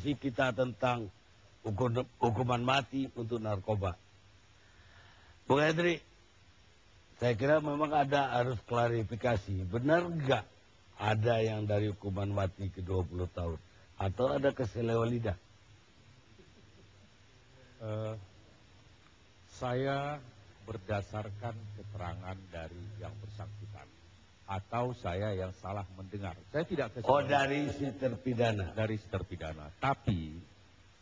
diskusi kita tentang hukuman mati untuk narkoba. Bung Hendri, saya kira memang harus klarifikasi. Benar nggak ada yang dari hukuman mati ke 20 tahun? Atau ada keselewaan lidah? Saya berdasarkan keterangan dari yang bersangkutan. Atau saya yang salah mendengar. Saya tidak keselewaan. Dari si terpidana? Dari si terpidana. Tapi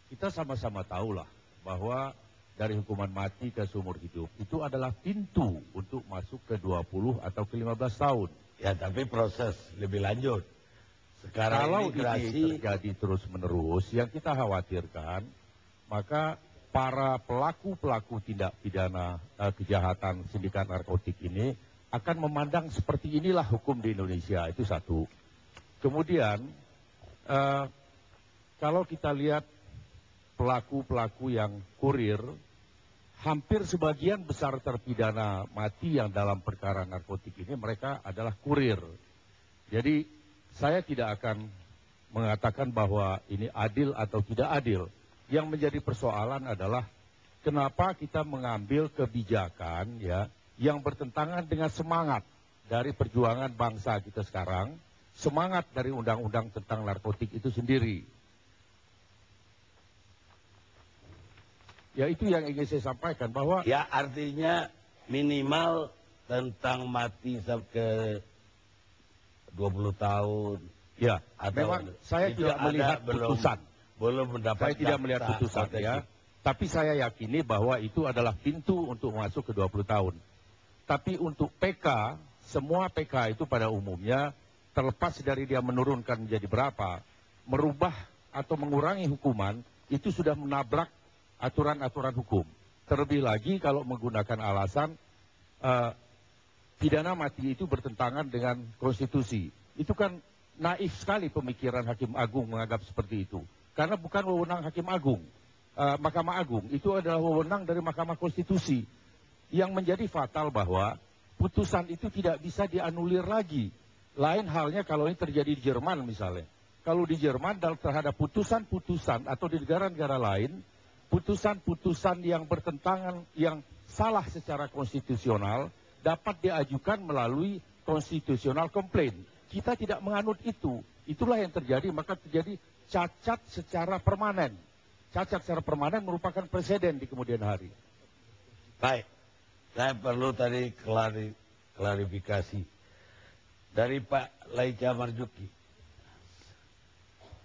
kita sama-sama tahulah bahwa dari hukuman mati ke seumur hidup itu adalah pintu untuk masuk ke 20 atau ke 15 tahun. Ya, tapi proses lebih lanjut. Sekarang kalau imigrasi ini terjadi terus-menerus, yang kita khawatirkan, maka para pelaku-pelaku tindak pidana kejahatan sindikat narkotik ini akan memandang seperti inilah hukum di Indonesia. Itu satu. Kemudian, kalau kita lihat pelaku-pelaku yang kurir, hampir sebagian besar terpidana mati yang dalam perkara narkotik ini mereka adalah kurir. Jadi saya tidak akan mengatakan bahwa ini adil atau tidak adil. Yang menjadi persoalan adalah kenapa kita mengambil kebijakan ya yang bertentangan dengan semangat dari perjuangan bangsa kita sekarang, semangat dari undang-undang tentang narkotik itu sendiri. Ya itu yang ingin saya sampaikan bahwa... Ya artinya minimal tentang mati sampai 20 tahun. Ya, atau memang saya tidak melihat putusan. Belum mendapat. Saya tidak melihat putusan ya. Tapi saya yakini bahwa itu adalah pintu untuk masuk ke 20 tahun. Tapi untuk PK, semua PK itu pada umumnya terlepas dari dia menurunkan menjadi berapa, merubah atau mengurangi hukuman, itu sudah menabrak aturan-aturan hukum. Terlebih lagi kalau menggunakan alasan pidana mati itu bertentangan dengan konstitusi. Itu kan naif sekali pemikiran Hakim Agung menganggap seperti itu. Karena bukan wewenang Hakim Agung. Mahkamah Agung itu adalah wewenang dari Mahkamah Konstitusi. Yang menjadi fatal bahwa putusan itu tidak bisa dianulir lagi. Lain halnya kalau ini terjadi di Jerman misalnya. Kalau di Jerman terhadap putusan-putusan atau di negara-negara lain, putusan-putusan yang bertentangan, yang salah secara konstitusional dapat diajukan melalui constitutional complaint. Kita tidak menganut itu. Itulah yang terjadi, maka terjadi cacat secara permanen. Cacat secara permanen merupakan presiden di kemudian hari. Baik, saya perlu tadi klarifikasi. Dari Pak Laica Marzuki.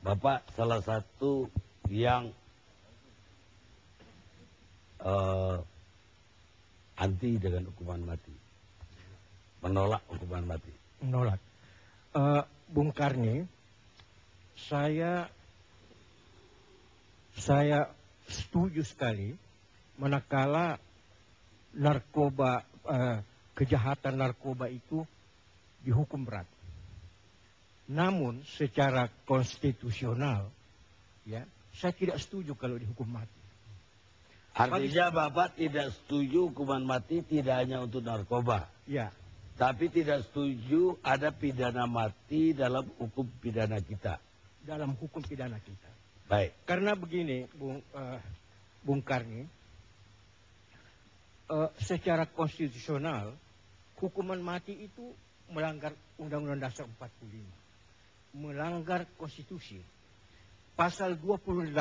Bapak salah satu yang anti dengan hukuman mati. Menolak hukuman mati. Menolak. Bung Karni, saya setuju sekali manakala narkoba, kejahatan narkoba itu dihukum berat. Namun secara konstitusional, ya, saya tidak setuju kalau dihukum mati. Artinya Bapak tidak setuju hukuman mati tidak hanya untuk narkoba. Ya. Tapi tidak setuju ada pidana mati dalam hukum pidana kita. Dalam hukum pidana kita. Baik. Karena begini, Bung Karni, secara konstitusional, hukuman mati itu melanggar Undang-Undang Dasar 45. Melanggar konstitusi. Pasal 28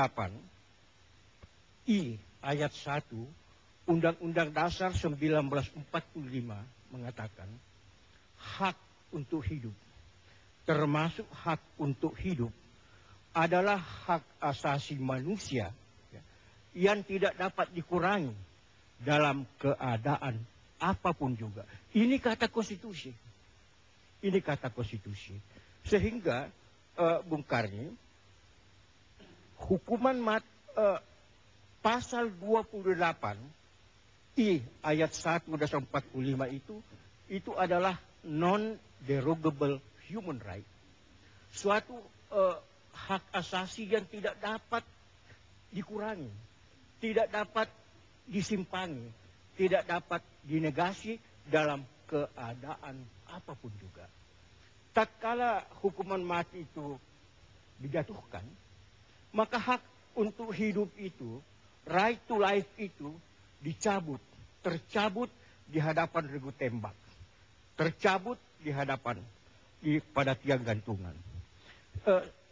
I ayat 1 Undang-Undang Dasar 1945 mengatakan hak untuk hidup, termasuk hak untuk hidup, adalah hak asasi manusia yang tidak dapat dikurangi dalam keadaan apapun juga. Ini kata konstitusi. Ini kata konstitusi. Sehingga Bung Karni, hukuman pasal 28 I ayat 1 dasar 45 itu adalah non-derogable human right. Suatu hak asasi yang tidak dapat dikurangi, tidak dapat disimpangi, tidak dapat dinegasi dalam keadaan apapun juga. Tatkala hukuman mati itu dijatuhkan, maka hak untuk hidup itu, right to life itu dicabut, tercabut di hadapan regu tembak, tercabut di hadapan pada tiang gantungan.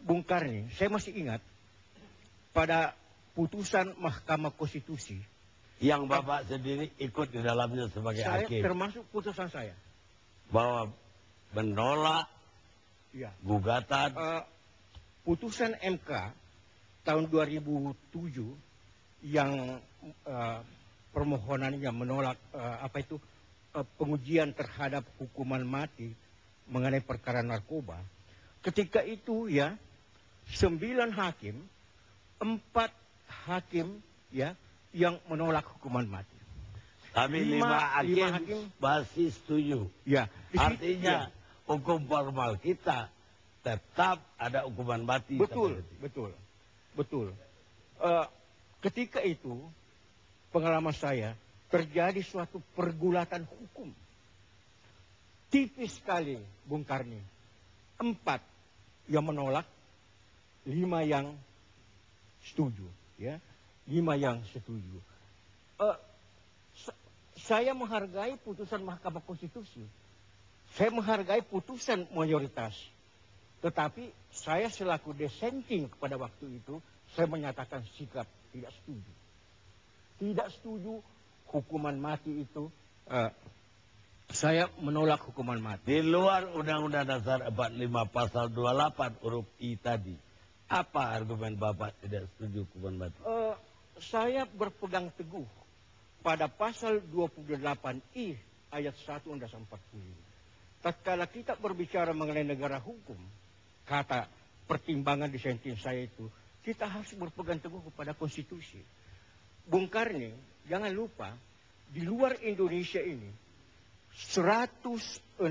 Bung Karni, saya masih ingat pada putusan Mahkamah Konstitusi yang Bapak sendiri ikut di dalamnya sebagai hakim. Termasuk putusan saya. Bahwa menolak Ya. gugatan. Putusan MK tahun 2007 yang permohonannya menolak pengujian terhadap hukuman mati mengenai perkara narkoba. Ketika itu ya 9 hakim, 4 hakim ya yang menolak hukuman mati. Tapi 5 hakim masih setuju. Ya, artinya hukum formal kita tetap ada hukuman mati. Betul. Ketika itu pengalaman saya terjadi suatu pergulatan hukum. Tipis sekali, Bung Karni. 4 yang menolak, 5 yang setuju, ya, 5 yang setuju. Saya menghargai putusan Mahkamah Konstitusi. Saya menghargai putusan mayoritas. Tetapi saya selaku dissenting pada waktu itu, saya menyatakan sikap tidak setuju. Tidak setuju hukuman mati itu. Saya menolak hukuman mati. Di luar Undang-Undang Dasar 45 pasal 28 huruf I tadi, apa argumen Bapak tidak setuju hukuman mati? Saya berpegang teguh pada pasal 28I ayat 1 Undang Dasar 45. Tatkala kita berbicara mengenai negara hukum, kata pertimbangan dissenting saya itu, kita harus berpegang teguh kepada konstitusi. Bung Karni, jangan lupa, di luar Indonesia ini, 106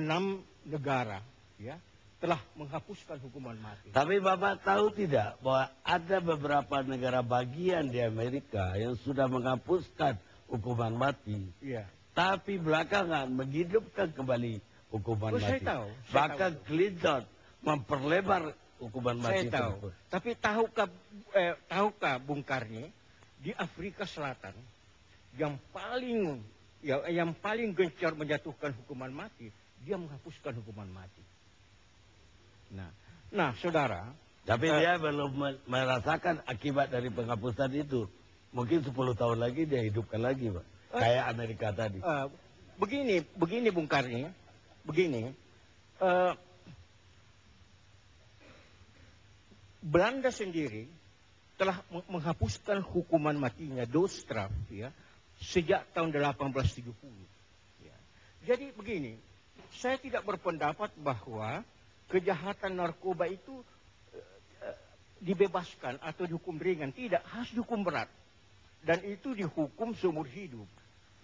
negara ya telah menghapuskan hukuman mati. Tapi Bapak tahu tidak bahwa ada beberapa negara bagian di Amerika yang sudah menghapuskan hukuman mati. Iya. Tapi belakangan menghidupkan kembali hukuman mati. Saya tahu. Bahkan Clinton memperlebar hukuman mati. Saya tahu. Tapi tahukah Bung Karni, di Afrika Selatan yang paling gencar menjatuhkan hukuman mati, dia menghapuskan hukuman mati. Nah, saudara. Tapi dia belum merasakan akibat dari penghapusan itu. Mungkin 10 tahun lagi dia hidupkan lagi, Pak. Kayak Amerika tadi. Begini Bung Karni, begini. Belanda sendiri telah menghapuskan hukuman matinya, doodstraf, ya, sejak tahun 1870. Ya. Jadi begini, saya tidak berpendapat bahwa kejahatan narkoba itu dibebaskan atau dihukum ringan. Tidak, harus dihukum berat. Dan itu dihukum seumur hidup.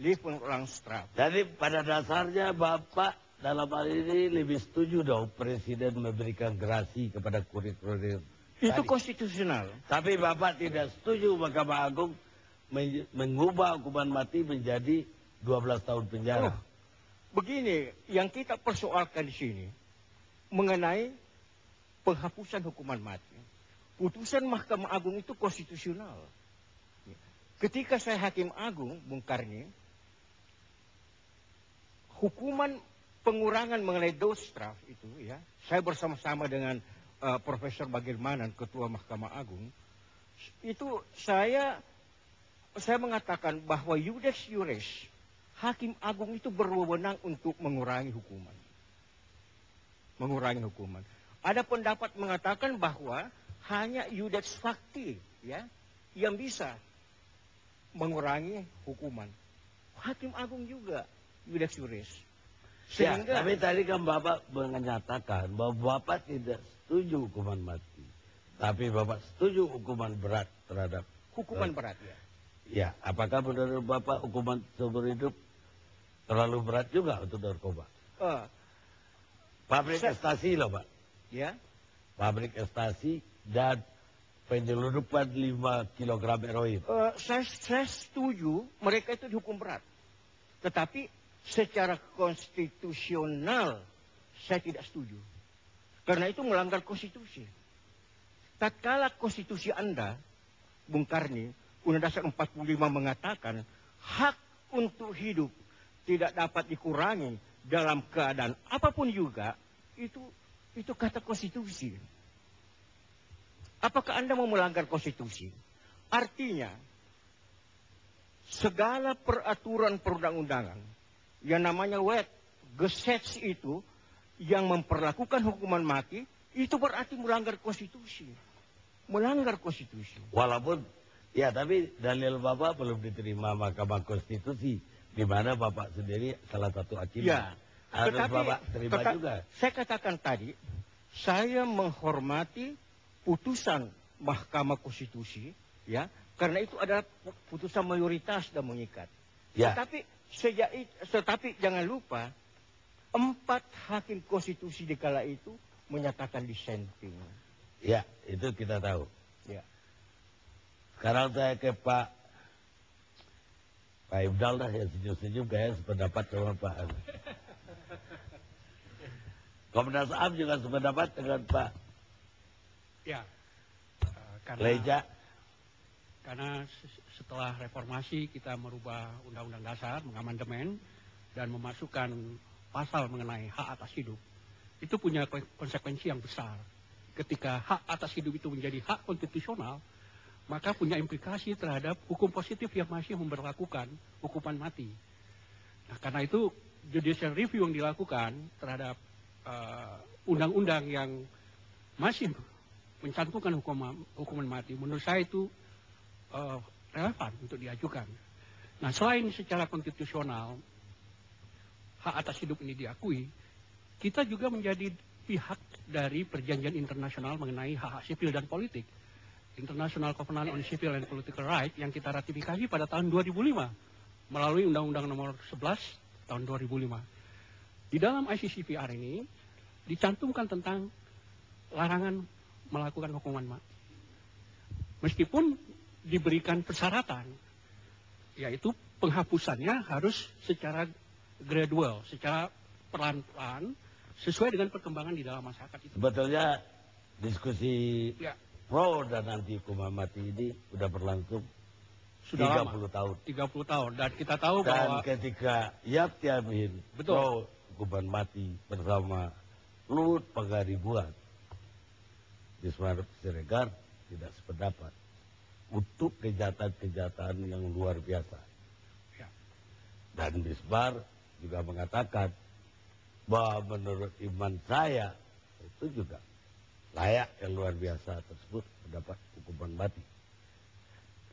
Levensstraf. Jadi pada dasarnya Bapak dalam hal ini lebih setuju dong Presiden memberikan gerasi kepada kurir-kurir. Itu konstitusional. Tapi Bapak tidak setuju Mahkamah Agung mengubah hukuman mati menjadi 12 tahun penjara. Begini, yang kita persoalkan di sini mengenai penghapusan hukuman mati. Putusan Mahkamah Agung itu konstitusional. Ketika saya hakim agung, Bung Karni, hukuman pengurangan mengenai doodstraf itu, ya, saya bersama-sama dengan Profesor Bagirmanan, Ketua Mahkamah Agung, itu saya mengatakan bahwa iudex iures, hakim agung itu berwenang untuk mengurangi hukuman. Ada pendapat mengatakan bahwa hanya iudex facti, ya, yang bisa mengurangi hukuman. Hakim agung juga iudex iures. Sehingga, tapi tadi kan Bapak menyatakan bahwa Bapak tidak setuju hukuman mati. Tapi Bapak setuju hukuman berat terhadap... Hukuman berat, ya. Ya, apakah menurut Bapak hukuman seumur hidup terlalu berat juga untuk narkoba? Pabrik ekstasi loh, Pak. Ya. Pabrik ekstasi dan penyelundupan 5 kg heroin. Saya setuju mereka itu dihukum berat. Tetapi secara konstitusional saya tidak setuju. Karena itu melanggar konstitusi. tatkala konstitusi Anda, Bung Karni, Undang Dasar 45 mengatakan hak untuk hidup tidak dapat dikurangi dalam keadaan apapun juga, itu kata konstitusi. Apakah Anda mau melanggar konstitusi? Artinya, segala peraturan perundang-undangan yang namanya Gesetz itu yang memperlakukan hukuman mati, itu berarti melanggar konstitusi. Melanggar konstitusi. Walaupun, ya tapi dalil Bapak belum diterima Mahkamah Konstitusi, di mana Bapak sendiri salah satu hakim. Ya, harus Bapak terima juga. Saya katakan tadi, saya menghormati putusan Mahkamah Konstitusi, ya, karena itu adalah putusan mayoritas dan mengikat. Ya. Tetapi jangan lupa, 4 hakim konstitusi di kala itu menyatakan dissenting. Ya, itu kita tahu. Ya. Sekarang saya ke Pak Ifdal dah yang senyum-senyum kayak sependapat sama Pak. Komnas HAM juga sependapat dengan Pak Ya, Leja. karena setelah reformasi kita merubah Undang-Undang Dasar, mengamandemen, dan memasukkan pasal mengenai hak atas hidup. Itu punya konsekuensi yang besar. Ketika hak atas hidup itu menjadi hak konstitusional, maka punya implikasi terhadap hukum positif yang masih memberlakukan hukuman mati. Nah, karena itu judicial review yang dilakukan terhadap undang-undang yang masih mencantumkan hukuman mati, menurut saya itu relevan untuk diajukan. Nah, selain secara konstitusional hak atas hidup ini diakui, kita juga menjadi pihak dari perjanjian internasional mengenai hak-hak sipil dan politik, International Covenant on Civil and Political Rights, yang kita ratifikasi pada tahun 2005 melalui Undang-Undang Nomor 11 tahun 2005. Di dalam ICCPR ini dicantumkan tentang larangan melakukan hukuman mati. Meskipun diberikan persyaratan, yaitu penghapusannya harus secara gradual, secara pelan-pelan, sesuai dengan perkembangan di dalam masyarakat itu. Sebetulnya diskusi Ya, pro dan anti hukuman mati ini sudah berlangsung sudah 30 tahun. 30 tahun. Dan kita tahu Dan bahwa ketika Yap Yamin Betul. pro hukuman mati bersama Luhut Pangaribuan, Ismail Siregar tidak sependapat untuk kejahatan-kejahatan yang luar biasa. Ya. Dan Misbar juga mengatakan bahwa menurut iman saya itu juga layak yang luar biasa tersebut mendapat hukuman mati.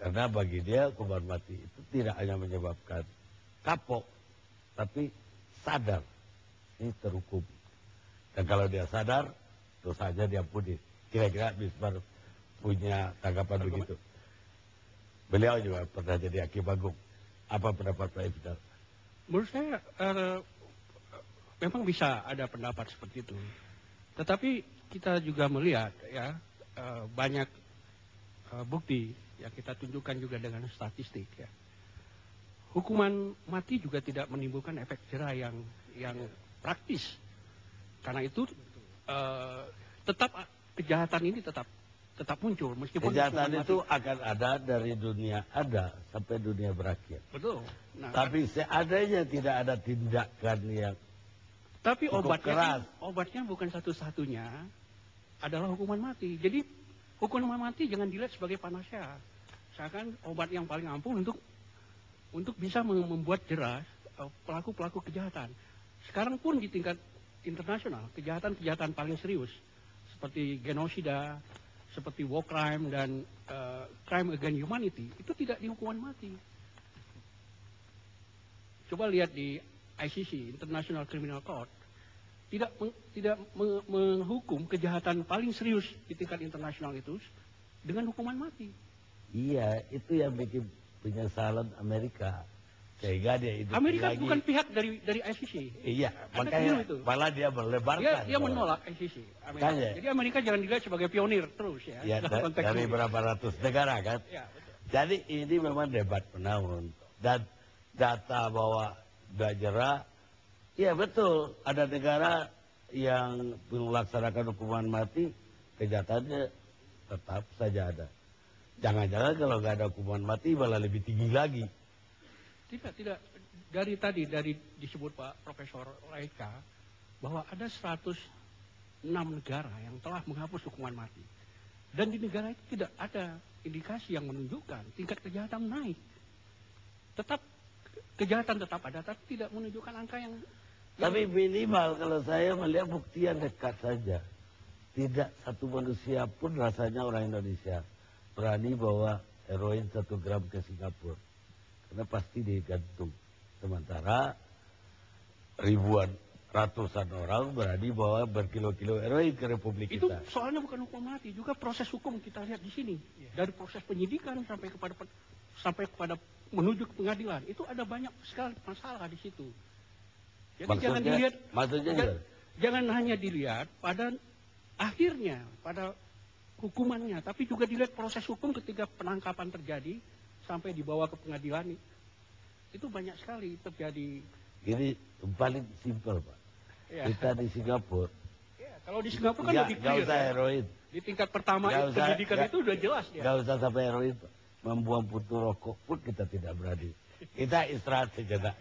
Karena bagi dia hukuman mati itu tidak hanya menyebabkan kapok, tapi sadar ini terhukum. Dan kalau dia sadar, dosanya diampuni. Kira-kira Misbar punya tanggapan begitu. Beliau juga pernah jadi hakim agung. Apa pendapat Pak Ifdal? menurut saya memang bisa ada pendapat seperti itu. Tetapi kita juga melihat ya banyak bukti yang kita tunjukkan juga dengan statistik ya. Hukuman mati juga tidak menimbulkan efek jera yang praktis. Karena itu tetap kejahatan ini tetap muncul meskipun Kejahatan itu akan ada dari dunia ada sampai dunia berakhir. betul. Nah, Tapi seadanya tidak ada tindakan yang tapi cukup keras. obatnya bukan satu-satunya adalah hukuman mati. Jadi hukuman mati jangan dilihat sebagai panacea. Seakan obat yang paling ampuh untuk bisa membuat jerah pelaku-pelaku kejahatan. Sekarang pun di tingkat internasional, kejahatan-kejahatan paling serius seperti genosida, seperti war crime dan crime against humanity itu tidak dihukuman mati. Coba lihat di ICC, International Criminal Court, tidak menghukum kejahatan paling serius di tingkat internasional itu dengan hukuman mati. Iya, itu yang bikin penyesalan Amerika. Sehingga dia hidup Amerika lagi. bukan pihak dari ICC. Iya, Anda makanya keliru itu. malah dia melebarkan. Dia menolak ICC. Amerika. Makanya. Jadi Amerika jangan dilihat sebagai pionir terus ya. Ya, dalam konteks dari ini. berapa ratus negara kan. Ya, betul. Jadi ini memang debat penahun. Dan data bahwa tidak jerah, ya betul. Ada negara yang melaksanakan hukuman mati, kejahatannya tetap saja ada. Jangan-jangan kalau nggak ada hukuman mati malah lebih tinggi lagi. Tidak. Dari disebut Pak Profesor Laika bahwa ada 106 negara yang telah menghapus hukuman mati. Dan di negara itu tidak ada indikasi yang menunjukkan tingkat kejahatan naik. Kejahatan tetap ada, tapi tidak menunjukkan angka yang... Tapi minimal kalau saya melihat bukti yang dekat saja. Tidak satu manusia pun rasanya orang Indonesia berani bawa heroin 1 gram ke Singapura. Karena pasti digantung. Sementara ratusan orang berani bawa berkilo-kilo heroin ke Republik Itu kita. soalnya bukan hukum mati, juga proses hukum kita lihat di sini. Dari proses penyidikan sampai kepada menuju ke pengadilan, itu ada banyak sekali masalah di situ. Jadi jangan dilihat, jangan hanya dilihat pada akhirnya, pada hukumannya, tapi juga dilihat proses hukum ketika penangkapan terjadi sampai dibawa ke pengadilan. Itu banyak sekali terjadi. Ini paling simpel, Pak. Ya. Kita di Singapura. Ya, kalau di Singapura kan lebih Nggak clear. usah heroin. Di tingkat pertama penyidikan itu udah jelas ya. Nggak usah sampai heroin, Pak. Membuang putu rokok pun kita tidak berani. Kita istirahat sejenak.